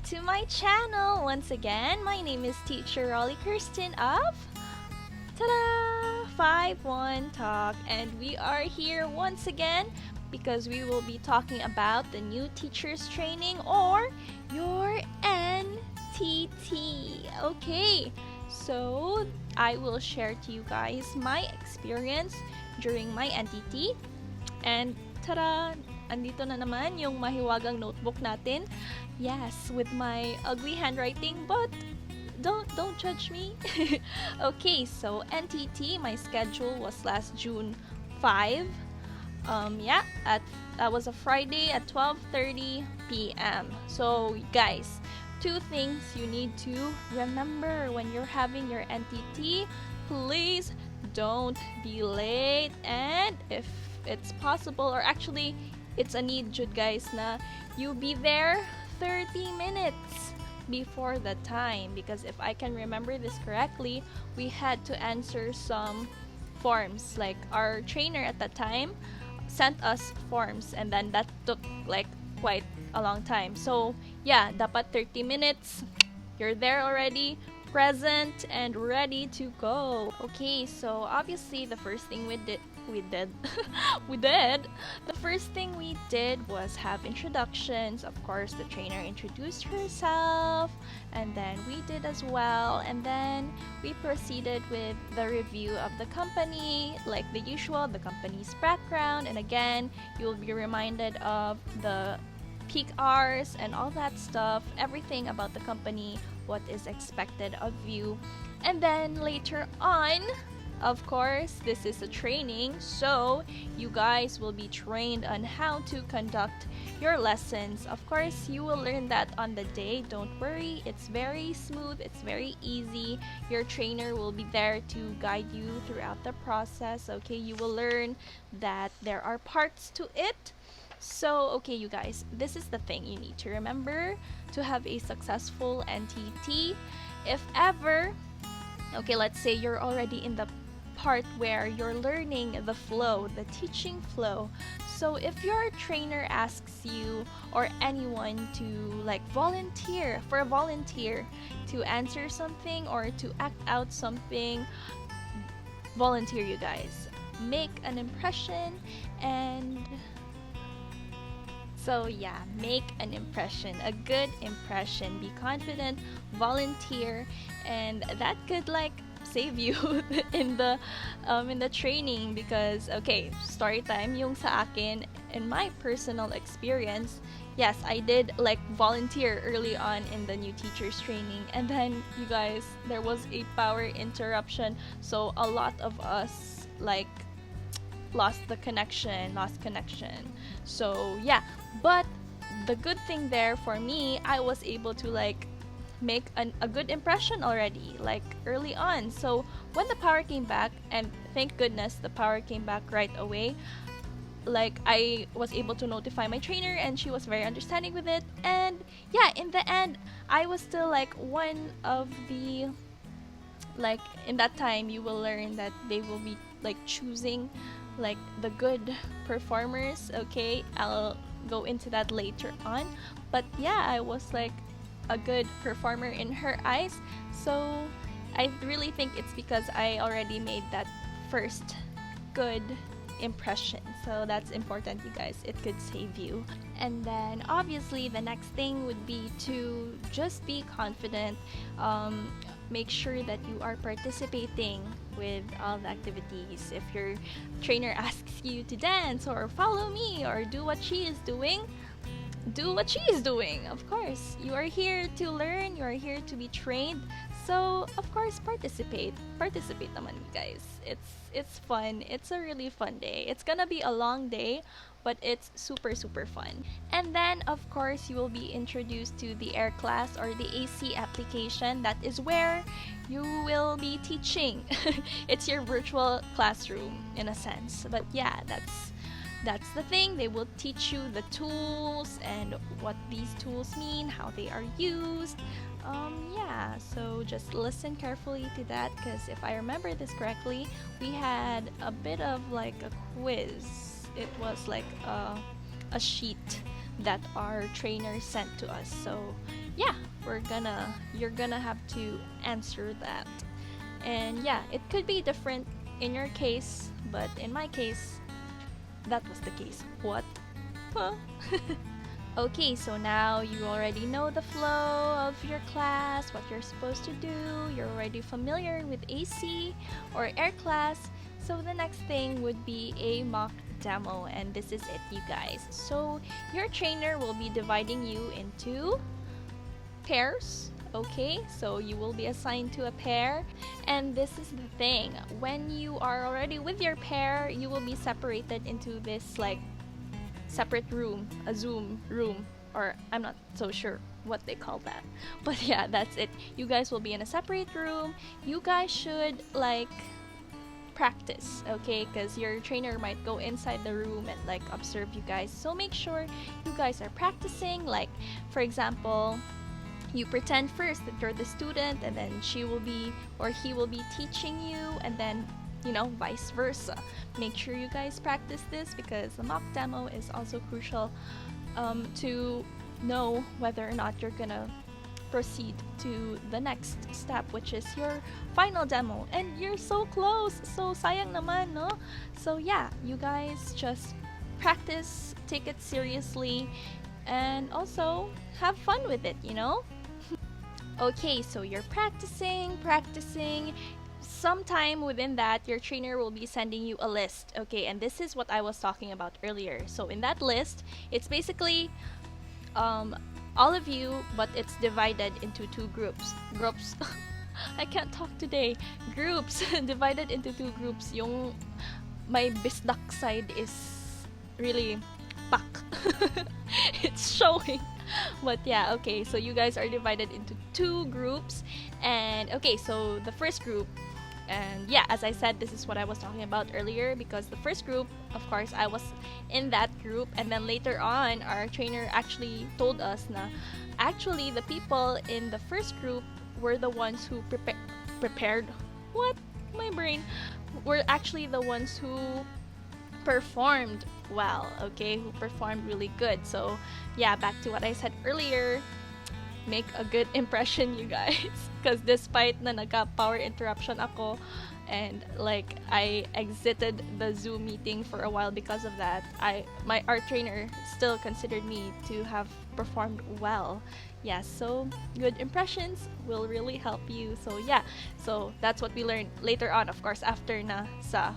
to my channel. Once again, my name is Teacher Kirstin of ta-da! 5-1 Talk, and we are here once again because we will be talking about the new teachers training or your NTT. Okay, so I will share to you guys my experience during my NTT, and tada! Andito na naman yung mahiwagang notebook natin. Yes, with my ugly handwriting, but don't judge me. Okay, so NTT, my schedule was last June 5. Yeah, that was a Friday at 12:30 p.m. So guys, two things you need to remember when you're having your NTT. Please don't be late, and if it's possible, or actually it's a need jud guys na you be there 30 minutes before the time, because if I can remember this correctly, we had to answer some forms. Like our trainer at that time sent us forms, and then that took like quite a long time. So yeah, dapat 30 minutes you're there already, present and ready to go. Okay, so obviously the first thing we did we did the first thing we did was have introductions. Of course, the trainer introduced herself, and then we did as well, and then we proceeded with the review of the company, like the usual, the company's background, and again you'll be reminded of the peak hours and all that stuff, everything about the company, what is expected of you. And then later on, of course, this is a training, so you guys will be trained on how to conduct your lessons. Of course, you will learn that on the day. Don't worry, it's very smooth, it's very easy. Your trainer will be there to guide you throughout the process. Okay, you will learn that there are parts to it. So, okay, you guys, this is the thing you need to remember to have a successful NTT. If ever, okay, let's say you're already in the part where you're learning the flow, the teaching flow. So if your trainer asks you or anyone to like volunteer to answer something or to act out something, volunteer, you guys. Make an impression, and so yeah, make an impression, a good impression. Be confident, volunteer, and that could like save you in the training. Because okay, story time yung sa akin. In my personal experience, yes, I did like volunteer early on in the new teachers training, and then you guys, there was a power interruption, so a lot of us like lost connection. So yeah, but the good thing there for me, I was able to like make a good impression already, like early on. So when the power came back, and thank goodness the power came back right away, like I was able to notify my trainer, and she was very understanding with it. And yeah, in the end, I was still like one of the, like in that time you will learn that they will be like choosing like the good performers. Okay, I'll go into that later on, but yeah, I was like a good performer in her eyes. So I really think it's because I already made that first good impression. So that's important, you guys. It could save you. And then obviously the next thing would be to just be confident. Make sure that you are participating with all the activities. If your trainer asks you to dance or follow me or do what she is doing, do what she is doing. Of course, you are here to learn, you are here to be trained, so of course participate naman, you guys. It's fun. It's a really fun day. It's gonna be a long day, but it's super fun. And then of course you will be introduced to the air class or the AC application. That is where you will be teaching. It's your virtual classroom in a sense, but yeah, that's the thing. They will teach you the tools and what these tools mean, how they are used. Yeah, so just listen carefully to that, because if I remember this correctly, we had a bit of like a quiz. It was like a sheet that our trainer sent to us. So yeah, you're gonna have to answer that. And yeah, it could be different in your case, but in my case, that was the case. What? Huh? Okay, so now you already know the flow of your class, what you're supposed to do. You're already familiar with AC or air class. So the next thing would be a mock demo, and this is it, you guys. So your trainer will be dividing you into pairs. Okay, so you will be assigned to a pair, and this is the thing, when you are already with your pair, you will be separated into this like separate room, a Zoom room, or I'm not so sure what they call that. But yeah, that's it. You guys will be in a separate room. You guys should like practice, okay? Because your trainer might go inside the room and like observe you guys. So make sure you guys are practicing. Like, for example, you pretend first that you're the student, and then she will be or he will be teaching you, and then vice versa. Make sure you guys practice this because the mock demo is also crucial to know whether or not you're gonna proceed to the next step, which is your final demo. And you're so close, so sayang naman, no? So yeah, you guys just practice, take it seriously, and also have fun with it, Okay, so you're practicing. Sometime within that, your trainer will be sending you a list, okay? And this is what I was talking about earlier. So in that list, it's basically all of you, but it's divided into two groups. I can't talk today. Groups divided into two groups. Yung my bisdak side is really pak. It's showing. But yeah, okay, so you guys are divided into two groups. And okay, so the first group, and yeah, as I said, this is what I was talking about earlier, because the first group, of course, I was in that group, and then later on, our trainer actually told us na actually the people in the first group were the ones who prepared. What? My brain. Were actually the ones who performed well, okay? Who performed really good. So yeah, back to what I said earlier, make a good impression, you guys. Because despite na nagka-power interruption ako, and like I exited the Zoom meeting for a while because of that, our trainer still considered me to have performed well. Yeah, so good impressions will really help you. So yeah, so that's what we learned later on, of course, after na sa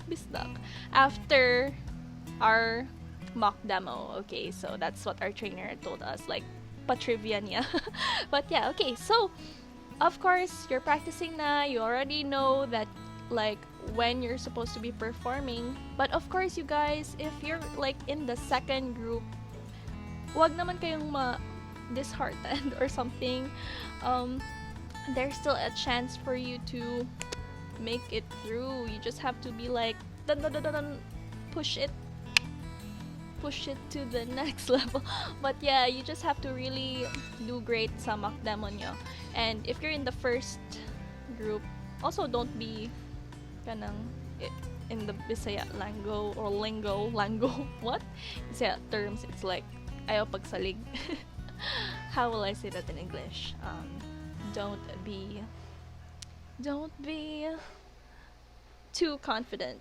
bisdak, after our mock demo. Okay, so that's what our trainer told us, like pa-trivia niya. But yeah, okay, so of course you're practicing na, you already know that like when you're supposed to be performing. But of course, you guys, if you're like in the second group, wag naman kayong disheartened or something. There's still a chance for you to make it through. You just have to be like dun, dun, dun, dun, dun, push it to the next level. But yeah, you just have to really do great sa mock demo nyo. And if you're in the first group, also don't be kanang in the Bisaya lingo, what? Bisaya terms, it's like ayaw pagsalig. How will I say that in English? Don't be too confident.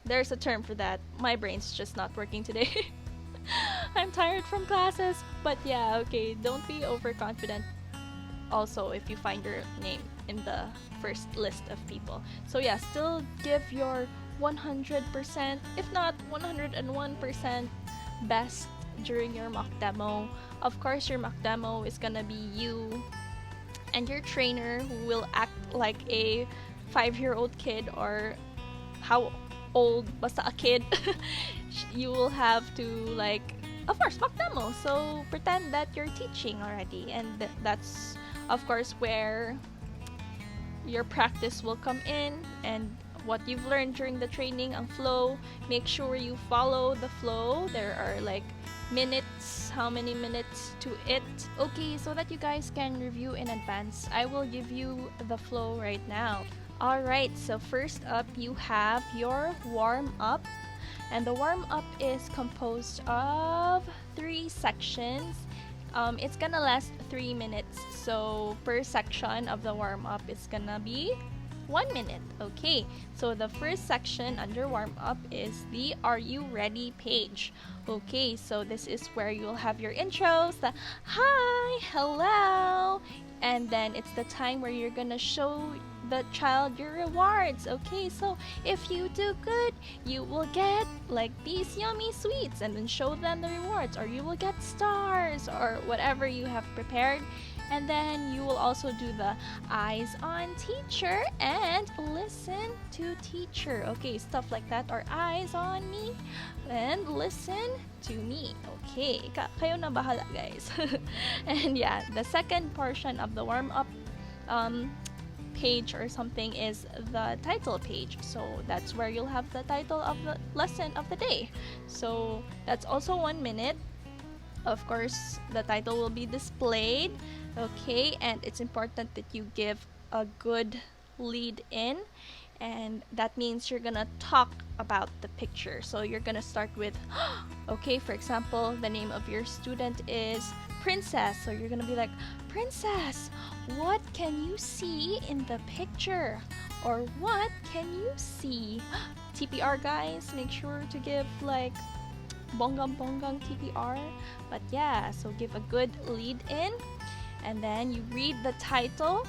There's a term for that. My brain's just not working today. I'm tired from classes. But yeah, okay, don't be overconfident also if you find your name in the first list of people. So yeah, still give your 100%, if not 101% best during your mock demo. Of course, your mock demo is gonna be you and your trainer, who will act like a 5-year-old kid, or how old, basta a kid. You will have to like, of course, mock demo. So pretend that you're teaching already, and that's of course where your practice will come in, and what you've learned during the training, ang flow. Make sure you follow the flow. There are like minutes, how many minutes to it. Okay, so that you guys can review in advance, I will give you the flow right now. Alright, so first up you have your warm up. And the warm-up is composed of 3 sections. It's gonna last 3 minutes. So per section of the warm-up is gonna be 1 minute. Okay, so the first section under warm-up is the Are You Ready page. Okay, so this is where you'll have your intros, the hi, hello, and then it's the time where you're gonna show the child your rewards. Okay, so if you do good, you will get like these yummy sweets, and then show them the rewards, or you will get stars, or whatever you have prepared. And then you will also do the eyes on teacher and listen to teacher. Okay, stuff like that, or eyes on me and listen to me. Okay, kayo na bahala, guys. And yeah, the second portion of the warm-up page or something is the title page. So that's where you'll have the title of the lesson of the day. So that's also 1 minute. Of course, the title will be displayed. Okay, and it's important that you give a good lead in, and that means you're gonna talk about the picture. So you're gonna start with okay, for example, the name of your student is Princess, so you're gonna be like, Princess, what can you see in the picture, or what can you see? TPR, guys, make sure to give like bonggang TPR. But yeah, so give a good lead in, and then you read the title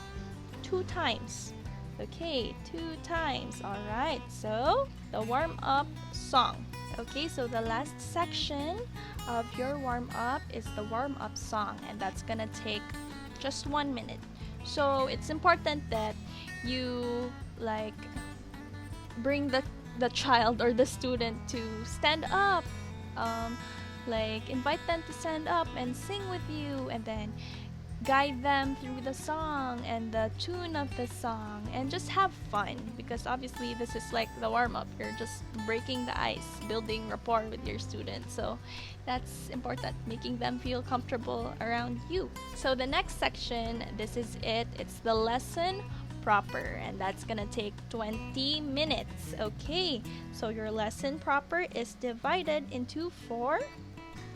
2 times. Okay, 2 times. All right, so the warm-up song. Okay, so the last section of your warm-up is the warm-up song, and that's gonna take just 1 minute. So it's important that you like bring the child or the student to stand up, like invite them to stand up and sing with you, and then guide them through the song and the tune of the song, and just have fun, because obviously this is like the warm-up. You're just breaking the ice, building rapport with your students, so that's important, making them feel comfortable around you. So the next section, this is it, it's the lesson proper, and that's gonna take 20 minutes. Okay, so your lesson proper is divided into 4,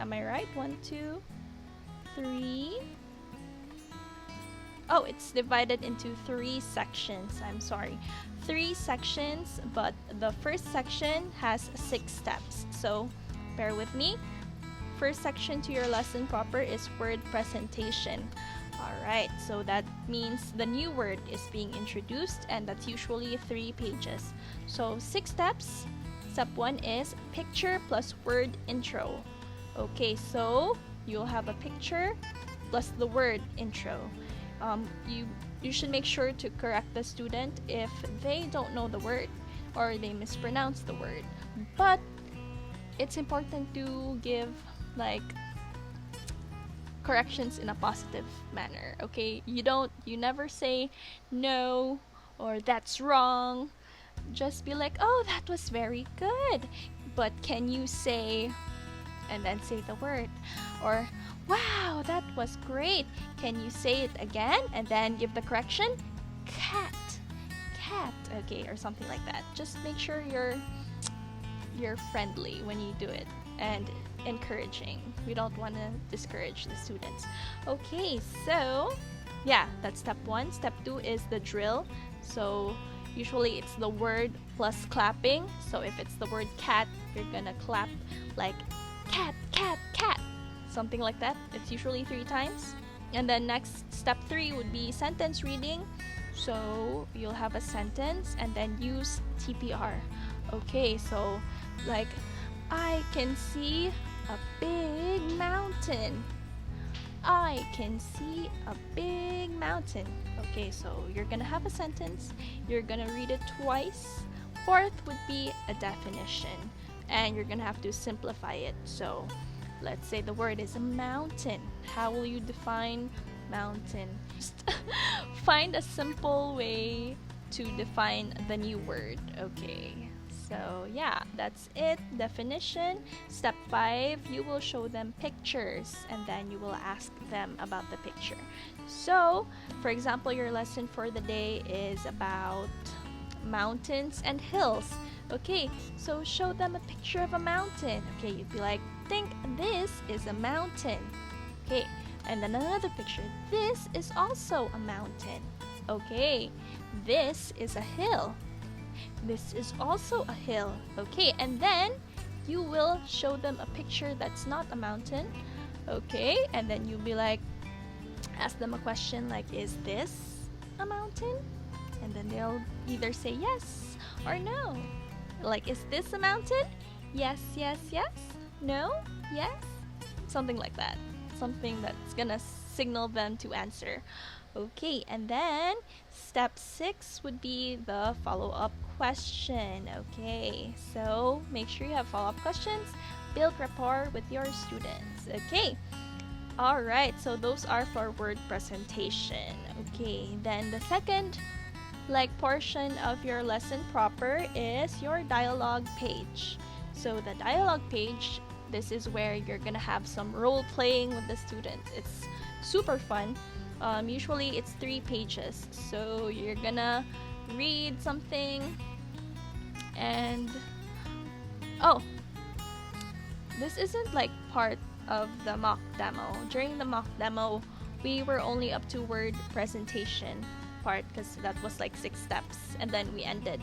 am I right? 1, 2, 3. Oh, it's divided into 3 sections. I'm sorry. 3 sections, but the first section has 6 steps. So, bear with me. First section to your lesson proper is word presentation. Alright, so that means the new word is being introduced, and that's usually 3 pages. So, 6 steps. Step 1 is picture plus word intro. Okay, so you'll have a picture plus the word intro. You should make sure to correct the student if they don't know the word or they mispronounce the word. But it's important to give like corrections in a positive manner. Okay, you never say no or that's wrong. Just be like, oh, that was very good, but can you say, and then say the word, or wow, that was great, can you say it again, and then give the correction, cat, okay, or something like that. Just make sure you're friendly when you do it and encouraging. We don't want to discourage the students. Okay, so yeah, that's step 1. Step 2 is the drill. So usually it's the word plus clapping. So if it's the word cat, you're gonna clap like cat, something like that. It's usually 3 times. And then next, step 3 would be sentence reading. So you'll have a sentence and then use TPR. Okay, so like, I can see a big mountain. I can see a big mountain. Okay, so you're gonna have a sentence, you're gonna read it twice. 4th would be a definition, and you're gonna have to simplify it. So let's say the word is a mountain. How will you define mountain? Just find a simple way to define the new word. Okay, so yeah, that's it. Definition. Step 5, you will show them pictures and then you will ask them about the picture. So for example, your lesson for the day is about mountains and hills. Okay, so show them a picture of a mountain. Okay, you'd be like, think this is a mountain. Okay, and then another picture. This is also a mountain. Okay, this is a hill. This is also a hill. Okay, and then you will show them a picture that's not a mountain. Okay, and then you'll be like, ask them a question like, is this a mountain? And then they'll either say yes or no. Like, is this a mountain? Yes, yes, yes. No, yes. Something like that. Something that's gonna signal them to answer. Okay, and then step 6 would be the follow-up question. Okay, so make sure you have follow-up questions. Build rapport with your students. Okay. Alright, so those are for word presentation. Okay, then the second portion of your lesson proper is your dialogue page. So the dialogue page, this is where you're gonna have some role playing with the students. It's super fun. Usually it's 3 pages. So you're gonna read something and this isn't like part of the mock demo. During the mock demo, we were only up to word presentation part because that was like 6 steps, and then we ended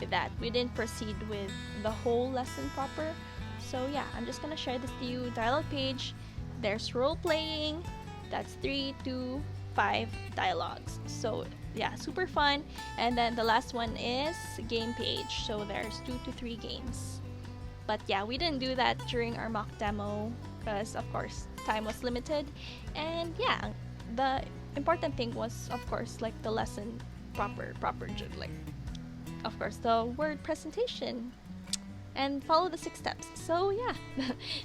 with that. We didn't proceed with the whole lesson proper. So yeah, I'm just gonna share this to you. Dialogue page, there's role playing, that's 3 to 5 dialogues. So yeah, super fun. And then the last one is game page, so there's 2 to 3 games. But yeah, we didn't do that during our mock demo because of course time was limited. And yeah, the important thing was of course like the lesson proper like of course the word presentation and follow the 6 steps. So yeah,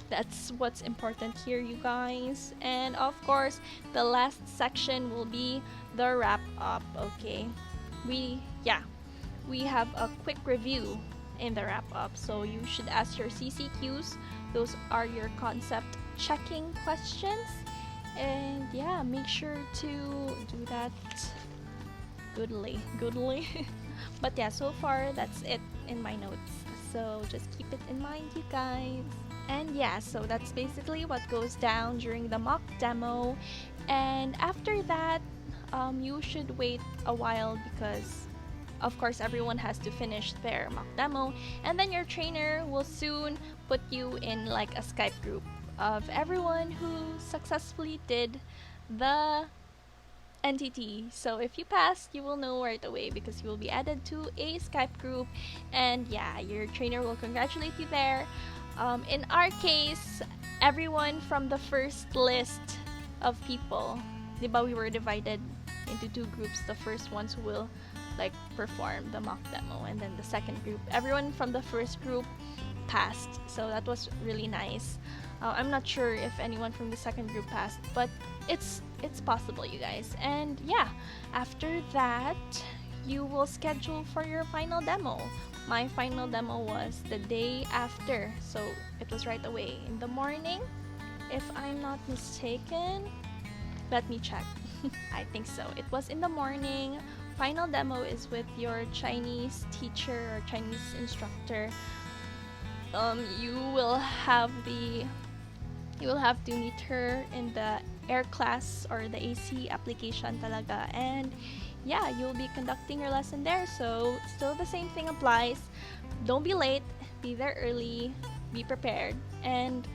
that's what's important here, you guys. And of course the last section will be the wrap up. Okay, we have a quick review in the wrap up, so you should ask your CCQs. Those are your concept checking questions, and yeah, make sure to do that goodly. But yeah, so far that's it in my notes, so just keep it in mind, you guys. And yeah, so that's basically what goes down during the mock demo. And after that, you should wait a while because of course everyone has to finish their mock demo, and then your trainer will soon put you in like a Skype group of everyone who successfully did the NTT. So if you passed, you will know right away because you will be added to a Skype group, and yeah, your trainer will congratulate you there. In our case, everyone from the first list of people, diba, we were divided into 2 groups. The first ones who will like perform the mock demo, and then the second group, everyone from the first group passed, so that was really nice. I'm not sure if anyone from the second group passed, but it's possible, you guys. And yeah, after that you will schedule for your final demo. My final demo was the day after, so it was right away in the morning, if I'm not mistaken. Let me check. I think so, it was in the morning. Final demo is with your Chinese teacher or Chinese instructor. You will have to meet her in the air class or the AC application talaga, and yeah, you'll be conducting your lesson there. So still the same thing applies. Don't be late, be there early, be prepared, and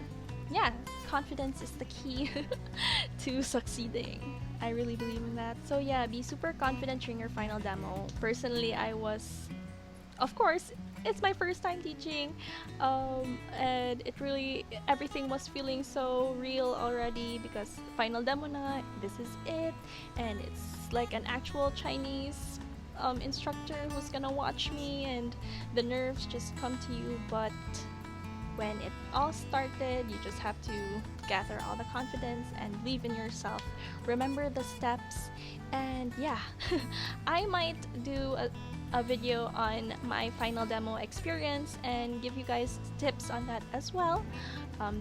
yeah, confidence is the key to succeeding. I really believe in that. So yeah, be super confident during your final demo. Personally, I was, of course, it's my first time teaching, and everything was feeling so real already because final demo na, this is it, and it's like an actual Chinese instructor who's gonna watch me, and the nerves just come to you. But when it all started, you just have to gather all the confidence and believe in yourself. Remember the steps, and yeah, I might do a video on my final demo experience and give you guys tips on that as well.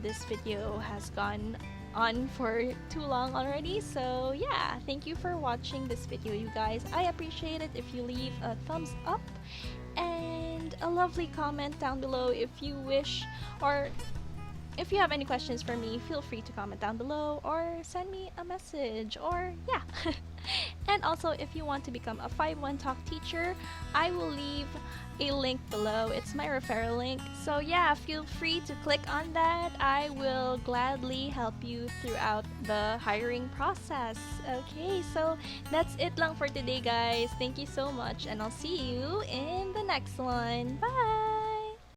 This video has gone on for too long already. So yeah, thank you for watching this video, you guys. I appreciate it if you leave a thumbs up and a lovely comment down below if you wish, or if you have any questions for me, feel free to comment down below or send me a message, or yeah. And also, if you want to become a 5-1 Talk teacher, I will leave a link below. It's my referral link. So yeah, feel free to click on that. I will gladly help you throughout the hiring process. Okay, so that's it lang for today, guys. Thank you so much, and I'll see you in the next one. Bye!